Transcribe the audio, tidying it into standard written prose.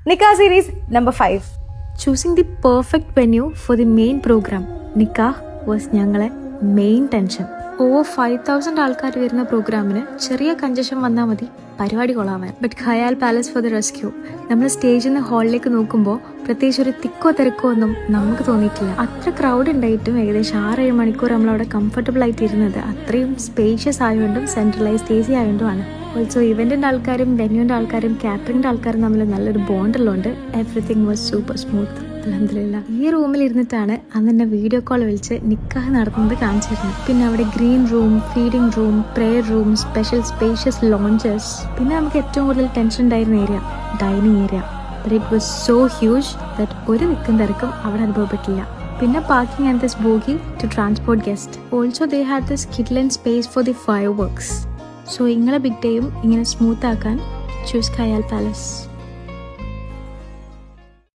Nikah series number 5. Choosing the perfect venue for the main program, Nikah, was ഞങ്ങളെ main tension. Over 5,000 ആൾക്കാർ വരുന്ന പ്രോഗ്രാമിന് ചെറിയ congestion വന്നാൽ മതി പരിപാടി കൊള്ളാവാൻ. But Khayal Palace for the rescue. നമ്മൾ സ്റ്റേജിൽ നിന്ന് ഹാളിലേക്ക് നോക്കുമ്പോൾ പ്രത്യേകിച്ച് ഒരു തിക്കോ തിരക്കോ ഒന്നും നമുക്ക് തോന്നിയിട്ടില്ല. അത്ര ക്രൗഡ് ഉണ്ടായിട്ടും ഏകദേശം 6-7 മണിക്കൂർ നമ്മളവിടെ കംഫർട്ടബിൾ ആയിട്ട് ഇരുന്നത് അത്രയും സ്പേഷ്യസ് ആയതുകൊണ്ടും സെൻട്രലൈസ്ഡ് AC ആയതുകൊണ്ടുമാണ്. ഓൾസോ ഇവന്റിന്റെ ആൾക്കാരും വെന്യൂന്റെ ആൾക്കാരും കാറ്ററിംഗിന്റെ ആൾക്കാരും തമ്മിൽ നല്ലൊരു ബോണ്ടുള്ളതുകൊണ്ട് എവറിത്തിങ് വാസ് സൂപ്പർ സ്മൂത്ത്. അൽഹംദുലില്ലാ. ഈ റൂമിൽ ഇരുന്നിട്ടാണ് അന്ന് എന്നെ വീഡിയോ കോൾ വിളിച്ച് നിക്കാഹ് നടത്തുന്നത് കാണിച്ചിരുന്നത്. പിന്നെ അവിടെ green room, feeding room, prayer room, special spacious lounges. പിന്നെ നമുക്ക് ഏറ്റവും കൂടുതൽ ടെൻഷൻ ഉണ്ടായിരുന്ന area dining area. But it was so huge that ഒരു നിൽക്കും തിരക്കും അവിടെ അനുഭവപ്പെട്ടില്ല. പിന്നെ parking and this buggy to transport guest. Also they had this കിഡ്ലൻ space for the fireworks. സോ നിങ്ങളെ ബിഗ് ഡേയും ഇങ്ങനെ സ്മൂത്ത് ആക്കാൻ ചൂസ് ഖയാൽ പാലസ്.